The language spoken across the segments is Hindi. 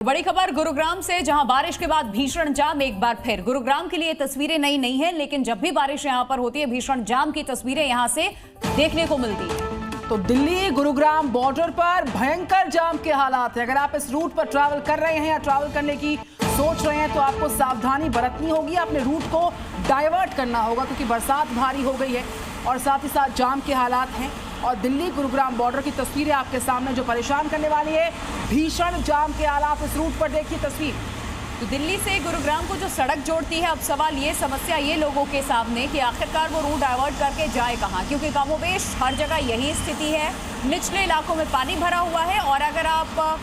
बड़ी खबर गुरुग्राम से, जहां बारिश के बाद भीषण जाम एक बार फिर। गुरुग्राम के लिए तस्वीरें नई नहीं है, लेकिन जब भी बारिश यहां पर होती है भीषण जाम की तस्वीरें यहां से देखने को मिलती है। तो दिल्ली गुरुग्राम बॉर्डर पर भयंकर जाम के हालात है। अगर आप इस रूट पर ट्रैवल कर रहे हैं या ट्रैवल करने की सोच रहे हैं तो आपको सावधानी बरतनी होगी, अपने रूट को डाइवर्ट करना होगा क्योंकि बरसात भारी हो गई है और साथ ही साथ जाम के हालात हैं। और दिल्ली गुरुग्राम बॉर्डर की तस्वीरें आपके सामने जो परेशान करने वाली है, भीषण जाम के हालात इस रूट पर देखिए तस्वीर। तो दिल्ली से गुरुग्राम को जो सड़क जोड़ती है, अब सवाल ये, समस्या ये लोगों के सामने कि आखिरकार वो रूट डाइवर्ट करके जाए कहाँ, क्योंकि कमोबेश हर जगह यही स्थिति है। निचले इलाकों में पानी भरा हुआ है और अगर आप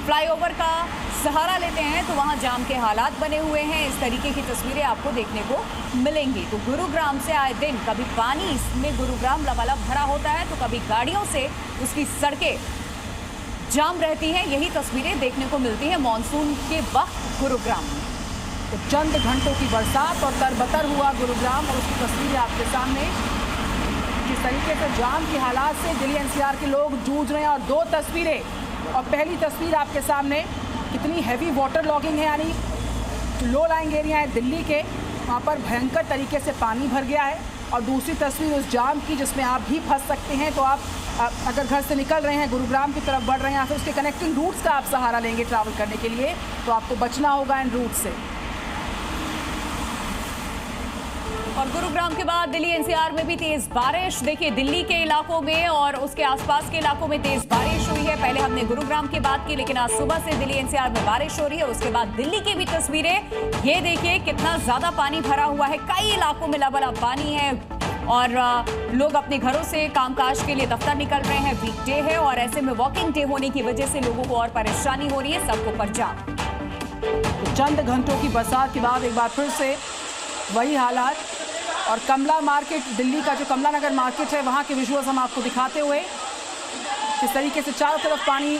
फ्लाईओवर का सहारा लेते हैं तो वहां जाम के हालात बने हुए हैं। इस तरीके की तस्वीरें आपको देखने को मिलेंगी। तो गुरुग्राम से आए दिन कभी पानी इसमें गुरुग्राम लबालब भरा होता है तो कभी गाड़ियों से उसकी सड़कें जाम रहती हैं। यही तस्वीरें देखने को मिलती हैं मॉनसून के वक्त गुरुग्राम में। तो चंद घंटों की बरसात और तरबतर हुआ गुरुग्राम और उसकी तस्वीरें आपके सामने। किस तरीके से जाम के हालात से दिल्ली एनसीआर के लोग जूझ रहे हैं। और दो तस्वीरें, और पहली तस्वीर आपके सामने कितनी हैवी वाटर लॉगिंग है, यानी लो लाइंग एरिया है दिल्ली के, वहाँ पर भयंकर तरीके से पानी भर गया है। और दूसरी तस्वीर उस जाम की जिसमें आप भी फंस सकते हैं। तो आप अगर घर से निकल रहे हैं, गुरुग्राम की तरफ बढ़ रहे हैं या फिर उसके कनेक्टिंग रूट्स का आप सहारा लेंगे ट्रैवल करने के लिए, तो आपको बचना होगा इन रूट से। और गुरुग्राम के बाद दिल्ली एनसीआर में भी तेज बारिश। देखिए, दिल्ली के इलाकों में और उसके आसपास के इलाकों में तेज बारिश हुई है। पहले हमने गुरुग्राम की बात की, लेकिन आज सुबह से दिल्ली एनसीआर में बारिश हो रही है। उसके बाद दिल्ली की भी तस्वीरें, ये देखिए कितना ज्यादा पानी भरा हुआ है। कई इलाकों में लबालब पानी है और लोग अपने घरों से कामकाज के लिए दफ्तर निकल रहे हैं। वीकडे है और ऐसे में वॉकिंग डे होने की वजह से लोगों को और परेशानी हो रही है, सड़कों पर जाम। तो चंद घंटों की बरसात के बाद एक बार फिर से वही हालात। और कमला मार्केट, दिल्ली का जो कमला नगर मार्केट है, वहाँ के विजुअल्स हम आपको दिखाते हुए किस तरीके से चारों तरफ पानी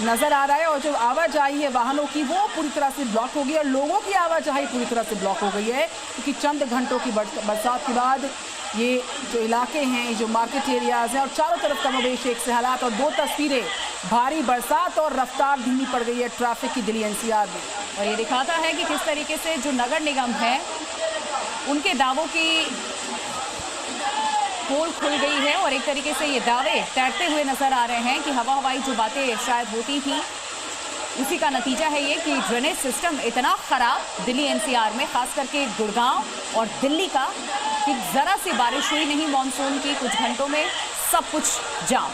नज़र आ रहा है। और जो आवाजाही है वाहनों की वो पूरी तरह से ब्लॉक हो गई और लोगों की आवाजाही पूरी तरह से ब्लॉक हो गई है क्योंकि चंद घंटों की बरसात के बाद ये जो इलाके हैं, जो मार्केट एरियाज़ हैं, और चारों तरफ कमोबेश एक से हालात। और दो तस्वीरें, भारी बरसात और रफ्तार धीमी पड़ गई है ट्रैफिक की दिल्ली एनसीआर में। और ये दिखाता है कि किस तरीके से जो नगर निगम है उनके दावों की पोल खुल गई है और एक तरीके से ये दावे तैरते हुए नजर आ रहे हैं कि हवाई जो बातें शायद होती थी, उसी का नतीजा है ये कि ड्रेनेज सिस्टम इतना खराब दिल्ली एनसीआर में, खास करके गुड़गांव और दिल्ली का, कि जरा सी बारिश हुई नहीं मॉनसून की, कुछ घंटों में सब कुछ जाम।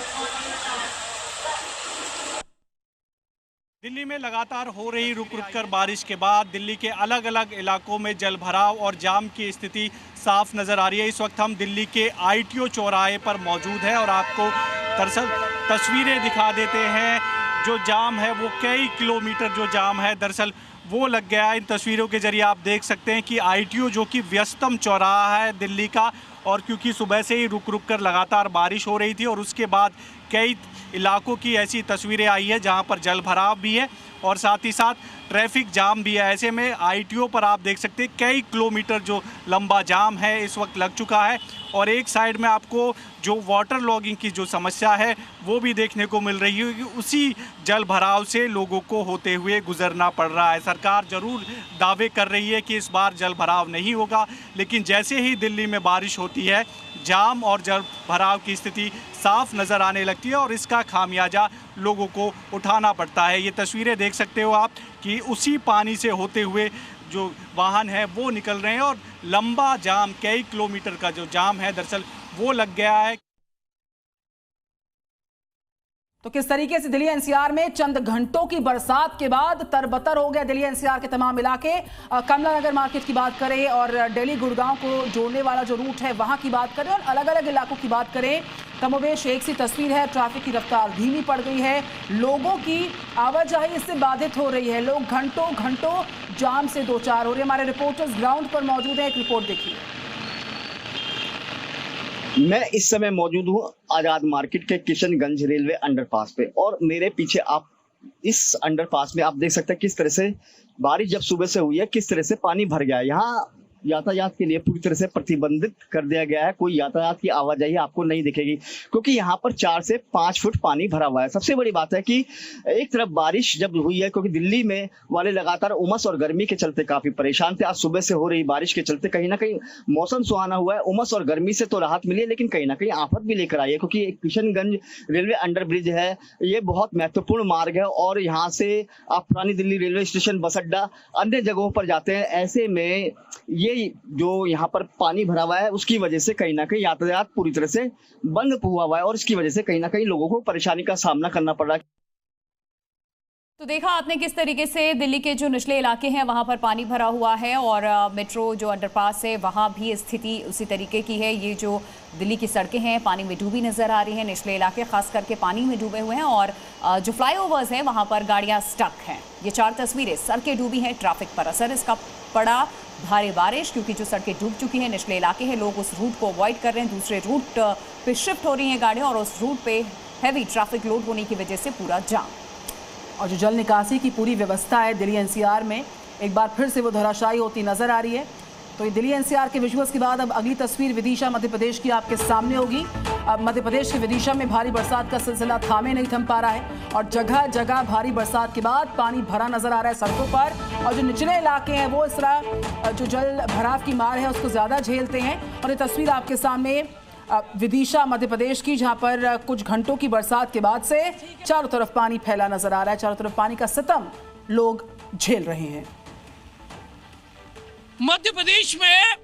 दिल्ली में लगातार हो रही रुक रुक कर बारिश के बाद दिल्ली के अलग अलग इलाकों में जल भराव और जाम की स्थिति साफ नज़र आ रही है। इस वक्त हम दिल्ली के आईटीओ चौराहे पर मौजूद हैं और आपको दरअसल तस्वीरें दिखा देते हैं। जो जाम है वो कई किलोमीटर जो जाम है दरअसल वो लग गया है। इन तस्वीरों के जरिए आप देख सकते हैं कि आईटीओ जो कि व्यस्तम चौराहा है दिल्ली का, और क्योंकि सुबह से ही रुक रुक कर लगातार बारिश हो रही थी और उसके बाद कई इलाकों की ऐसी तस्वीरें आई है जहां पर जल भराव भी है और साथ ही साथ ट्रैफिक जाम भी है। ऐसे में आईटीओ पर आप देख सकते हैं कई किलोमीटर जो लंबा जाम है इस वक्त लग चुका है। और एक साइड में आपको जो वाटर लॉगिंग की जो समस्या है वो भी देखने को मिल रही है कि उसी जल भराव से लोगों को होते हुए गुजरना पड़ रहा है। सरकार ज़रूर दावे कर रही है कि इस बार जल भराव नहीं होगा, लेकिन जैसे ही दिल्ली में बारिश होती है जाम और जल भराव की स्थिति साफ नज़र आने लगती है और इसका खामियाजा लोगों को उठाना पड़ता है। ये तस्वीरें देख सकते हो आप कि उसी पानी से होते हुए जो वाहन है वो निकल रहे हैं और लंबा जाम, कई किलोमीटर का जो जाम है दरअसल वो लग गया है। तो किस तरीके से दिल्ली एनसीआर में चंद घंटों की बरसात के बाद तरबतर हो गया दिल्ली एनसीआर के तमाम इलाके। कमला नगर मार्केट की बात करें और दिल्ली गुड़गांव को जोड़ने वाला जो रूट है वहां की बात करें और अलग अलग इलाकों की बात करें, कमोबेश एक सी तस्वीर है। ट्रैफिक की रफ्तार धीमी पड़ गई है, लोगों की आवाजाही इससे बाधित हो रही है, लोग घंटों घंटों जाम से दो चार हो रहे हैं। हमारे रिपोर्टर्स ग्राउंड पर मौजूद हैं, एक रिपोर्ट देखिए। मैं इस समय मौजूद हूँ आजाद मार्केट के किशनगंज रेलवे अंडरपास पे और मेरे पीछे आप इस अंडरपास में आप देख सकते हैं किस तरह से बारिश जब सुबह से हुई है किस तरह से पानी भर गया है। यहाँ यातायात के लिए पूरी तरह से प्रतिबंधित कर दिया गया है। कोई यातायात की आवाजाही आपको नहीं दिखेगी क्योंकि यहाँ पर 4 से 5 फुट पानी भरा हुआ है। सबसे बड़ी बात है कि एक तरफ बारिश जब हुई है, क्योंकि दिल्ली में वाले लगातार उमस और गर्मी के चलते काफी परेशान थे। आज सुबह से हो रही बारिश के चलते कहीं ना कहीं मौसम सुहाना हुआ है। उमस और गर्मी से तो राहत मिली है, लेकिन कहीं ना कहीं आफत भी लेकर आई है, क्योंकि किशनगंज रेलवे अंडरब्रिज है, ये बहुत महत्वपूर्ण मार्ग है और यहाँ से आप पुरानी दिल्ली रेलवे स्टेशन, बस अड्डा, अन्य जगहों पर जाते हैं। ऐसे में ये जो यहाँ पर पानी भरा हुआ है उसकी वजह से कहीं ना कहीं यातायात पूरी तरह से बंद हुआ है और इसकी वजह से कहीं ना कहीं लोगों को परेशानी का सामना करना पड़ रहा है। तो देखा आपने किस तरीके से दिल्ली के जो निचले इलाके हैं वहां पर पानी भरा हुआ है और मेट्रो जो अंडरपास है वहां भी स्थिति उसी तरीके की है। ये जो दिल्ली की सड़कें हैं पानी में डूबी नजर आ रही हैं, निचले इलाके खास करके पानी में डूबे हुए हैं और जो फ्लाईओवर्स हैं वहां पर गाड़ियां स्टक हैं। ये 4 तस्वीरें, सड़कें डूबी हैं, ट्रैफिक पर असर इसका पड़ा, भारी बारिश क्योंकि जो सड़कें डूब चुकी हैं, निचले इलाके हैं, लोग उस रूट को अवॉइड कर रहे हैं, दूसरे रूट पे शिफ्ट हो रही हैं गाड़ियां और उस रूट पे हैवी ट्रैफिक लोड होने की वजह से पूरा जाम। और जो जल निकासी की पूरी व्यवस्था है दिल्ली एनसीआर में, एक बार फिर से वो धराशायी होती नजर आ रही है। तो ये दिल्ली एनसीआर के विजुअल्स के बाद अब अगली तस्वीर विदिशा मध्य प्रदेश की आपके सामने होगी। अब मध्य प्रदेश के विदिशा में भारी बरसात का सिलसिला थामे नहीं थम पा रहा है और जगह जगह भारी बरसात के बाद पानी भरा नजर आ रहा है सड़कों पर। और जो निचले इलाके हैं वो इस तरह जो जल भराव की मार है उसको ज़्यादा झेलते हैं। और ये तस्वीर आपके सामने विदिशा मध्य प्रदेश की, जहां पर कुछ घंटों की बरसात के बाद से चारों तरफ पानी फैला नजर आ रहा है। चारों तरफ पानी का सितम लोग झेल रहे हैं। मध्य प्रदेश में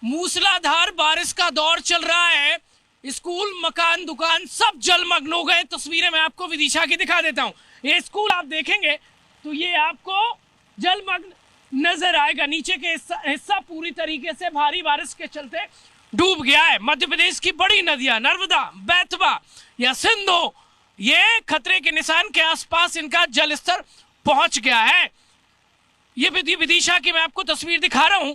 मूसलाधार बारिश का दौर चल रहा है। स्कूल, मकान, दुकान सब जलमग्न हो गए। तस्वीरें मैं आपको विदिशा की दिखा देता हूं। ये स्कूल आप देखेंगे तो ये आपको जलमग्न नजर आएगा। नीचे के हिस्सा पूरी तरीके से भारी बारिश के चलते डूब गया है। मध्य प्रदेश की बड़ी नदियां नर्मदा, बेतवा या सिंधु, ये खतरे के निशान के आसपास इनका जल स्तर पहुंच गया है। ये विदिशा की मैं आपको तस्वीर दिखा रहा हूं।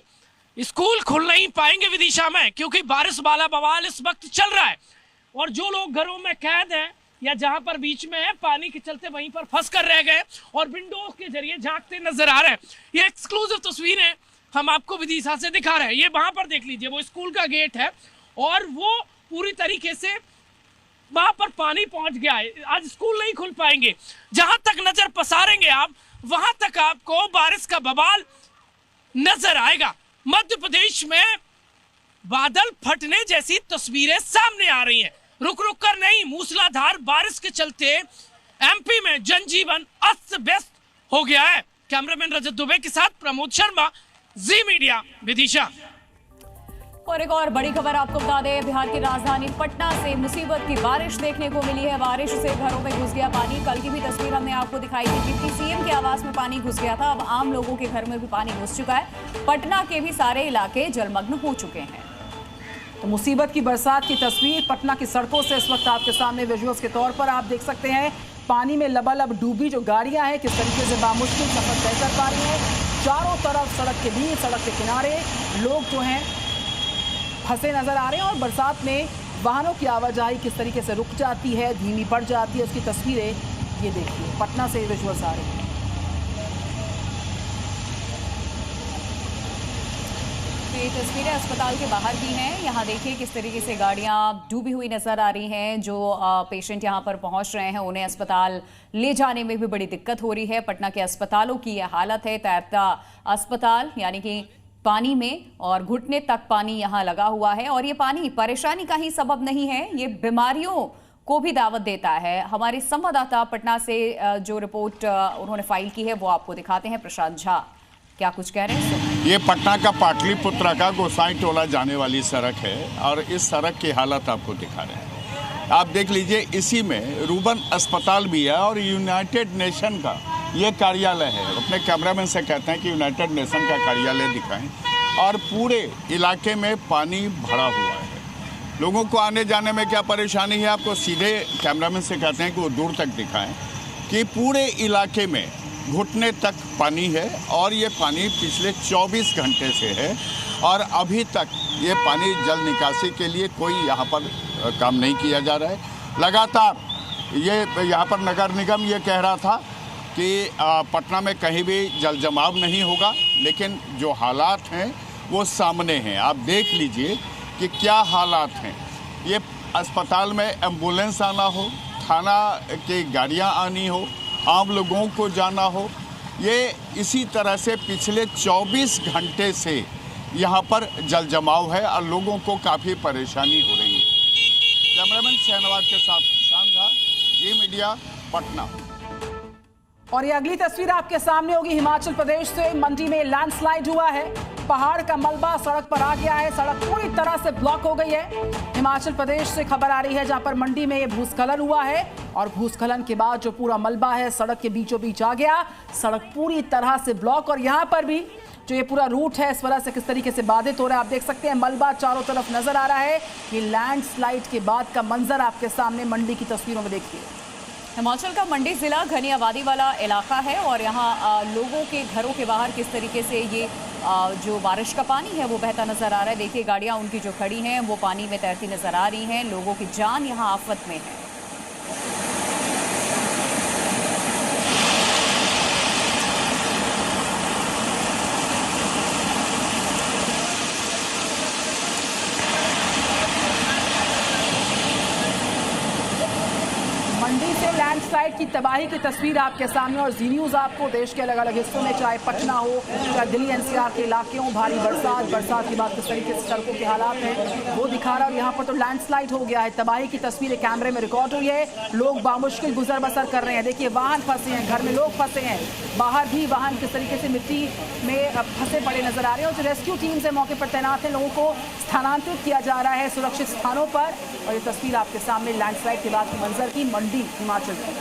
स्कूल खुल नहीं पाएंगे विदिशा में क्योंकि बारिश वाला बवाल इस वक्त चल रहा है और जो लोग घरों में कैद हैं या जहां पर बीच में है पानी के चलते वहीं पर फंस कर रह गए और विंडोज के जरिए झांकते नजर आ रहे हैं। ये एक्सक्लूसिव तस्वीर है, हम आपको विदिशा से दिखा रहे हैं। ये वहां पर देख लीजिए, वो स्कूल का गेट है और वो पूरी तरीके से वहां पर पानी पहुंच गया है। आज स्कूल नहीं खुल पाएंगे। जहां तक नजर पसारेंगे आप वहां तक आपको बारिश का बवाल नजर आएगा। मध्य प्रदेश में बादल फटने जैसी तस्वीरें सामने आ रही हैं। रुक रुक कर नहीं, मूसलाधार बारिश के चलते एमपी में जनजीवन अस्त व्यस्त हो गया है। कैमरामैन रजत दुबे के साथ प्रमोद शर्मा, जी मीडिया, विदिशा। और एक और बड़ी खबर आपको बता दें, बिहार की राजधानी पटना से मुसीबत की बारिश देखने को मिली है। बारिश से घरों में घुस गया पानी। कल की भी तस्वीर हमने आपको दिखाई थी, डिप्टी सीएम के आवास में पानी घुस गया था। अब आम लोगों के घर में भी पानी घुस चुका है। पटना के भी सारे इलाके जलमग्न हो चुके हैं। तो मुसीबत की बरसात की तस्वीर पटना की सड़कों से इस वक्त आपके सामने विजुअल्स के तौर पर आप देख सकते हैं। पानी में लबालब डूबी जो गाड़ियां हैं किस तरीके से बामुश्किल सफर तय कर पा रही हैं। चारों तरफ सड़क के बीच, सड़क के किनारे लोग जो हैं फंसे नजर आ रहे हैं और बरसात में वाहनों की आवाजाही किस तरीके से रुक जाती है, धीमी पड़ जाती है, उसकी तस्वीरें ये देखिए। पटना से विजुअल्स आ रहे हैं। ये तस्वीरें अस्पताल के बाहर की हैं। यहाँ देखिए किस तरीके से गाड़ियाँ डूबी हुई नजर आ रही हैं। जो पेशेंट यहाँ पर पहुँच रहे हैं उन्हें अस्पताल ले जाने में भी बड़ी दिक्कत हो रही है। पटना के अस्पतालों की यह हालत है। तैरता अस्पताल यानी कि पानी में और घुटने तक पानी यहाँ लगा हुआ है और ये पानी परेशानी का ही सबब नहीं है, ये बीमारियों को भी दावत देता है। हमारे संवाददाता पटना से जो रिपोर्ट उन्होंने फाइल की है वो आपको दिखाते हैं। प्रशांत झा क्या कुछ कह रहे हैं? ये पटना का पाटलिपुत्रा का गोसाई टोला जाने वाली सड़क है और इस सड़क की हालत आपको दिखा रहे हैं। आप देख लीजिए, इसी में रूबन अस्पताल भी है और यूनाइटेड नेशन का ये कार्यालय है। अपने कैमरामैन से कहते हैं कि यूनाइटेड नेशन का कार्यालय दिखाएं और पूरे इलाके में पानी भरा हुआ है। लोगों को आने जाने में क्या परेशानी है, आपको सीधे कैमरामैन से कहते हैं कि वो दूर तक दिखाएं कि पूरे इलाके में घुटने तक पानी है और ये पानी पिछले 24 घंटे से है और अभी तक ये पानी जल निकासी के लिए कोई यहाँ पर काम नहीं किया जा रहा है। लगातार ये यहाँ पर नगर निगम ये कह रहा था कि पटना में कहीं भी जल जमाव नहीं होगा, लेकिन जो हालात हैं वो सामने हैं। आप देख लीजिए कि क्या हालात हैं। ये अस्पताल में एम्बुलेंस आना हो, थाना की गाड़ियां आनी हो, आम लोगों को जाना हो, ये इसी तरह से पिछले 24 घंटे से यहाँ पर जल जमाव है और लोगों को काफ़ी परेशानी हो रही है। कैमरामैन शहनवाज के साथ शान झा, जी मीडिया, पटना। और ये अगली तस्वीर आपके सामने होगी हिमाचल प्रदेश से। मंडी में लैंडस्लाइड हुआ है, पहाड़ का मलबा सड़क पर आ गया है, सड़क पूरी तरह से ब्लॉक हो गई है। हिमाचल प्रदेश से खबर आ रही है जहां पर मंडी में ये भूस्खलन हुआ है और भूस्खलन के बाद जो पूरा मलबा है सड़क के बीचों बीच आ गया, सड़क पूरी तरह से ब्लॉक। और यहाँ पर भी जो ये पूरा रूट है इस वजह से किस तरीके से बाधित हो रहा है आप देख सकते हैं। मलबा चारों तरफ नजर आ रहा है। ये लैंडस्लाइड के बाद का मंजर आपके सामने मंडी की तस्वीरों में देखिए। हिमाचल का मंडी जिला घनी आबादी वाला इलाका है और यहाँ लोगों के घरों के बाहर किस तरीके से ये जो बारिश का पानी है वो बहता नजर आ रहा है। देखिए गाड़ियाँ उनकी जो खड़ी हैं वो पानी में तैरती नजर आ रही हैं। लोगों की जान यहाँ आफत में है। मंडी से लैंडस्लाइड की तबाही की तस्वीर आपके सामने और जी न्यूज़ आपको देश के अलग अलग हिस्सों में, चाहे पटना हो, चाहे दिल्ली एनसीआर के इलाके हों, भारी बरसात के बाद किस तरीके से सड़कों के हालात हैं वो दिखा रहा है। और यहाँ पर तो लैंडस्लाइड हो गया है। तबाही की तस्वीरें कैमरे में रिकॉर्ड हुई है। लोग बामुश्किल गुजर बसर कर रहे हैं। देखिए वाहन फंसे हैं, घर में लोग फंसे हैं, बाहर भी वाहन किस तरीके से मिट्टी में फंसे पड़े नजर आ रहे हैं। और जो रेस्क्यू टीम से मौके पर तैनात हैं, लोगों को स्थानांतरित किया जा रहा है सुरक्षित स्थानों पर। और ये तस्वीर आपके सामने लैंडस्लाइड के बाद के मंजर की मंडी हिमाचल में।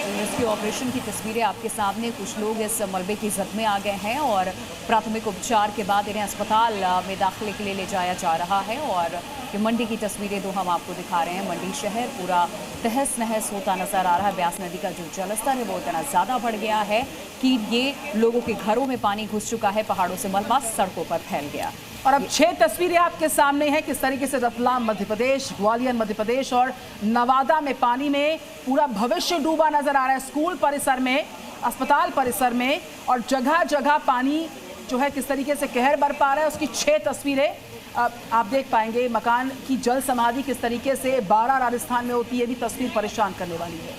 रेस्क्यू ऑपरेशन की तस्वीरें आपके सामने। कुछ लोग इस मलबे की जद में आ गए हैं और प्राथमिक उपचार के बाद इन्हें अस्पताल में दाखिले के लिए ले जाया जा रहा है। और ये मंडी की तस्वीरें दो हम आपको दिखा रहे हैं। मंडी शहर पूरा तहस नहस होता नजर आ रहा है। ब्यास नदी का जो जलस्तर है वो इतना ज़्यादा बढ़ गया है कि ये लोगों के घरों में पानी घुस चुका है। पहाड़ों से मलबा सड़कों पर फैल गया। और अब 6 तस्वीरें आपके सामने हैं किस तरीके से रतलाम मध्य प्रदेश, ग्वालियर मध्य प्रदेश और नवादा में पानी में पूरा भविष्य डूबा नजर आ रहा है। स्कूल परिसर में, अस्पताल परिसर में और जगह जगह पानी जो है किस तरीके से कहर बरपा रहा है उसकी 6 तस्वीरें आप देख पाएंगे। मकान की जल समाधि किस तरीके से 12 राजस्थान में होती है, ये भी तस्वीर परेशान करने वाली है।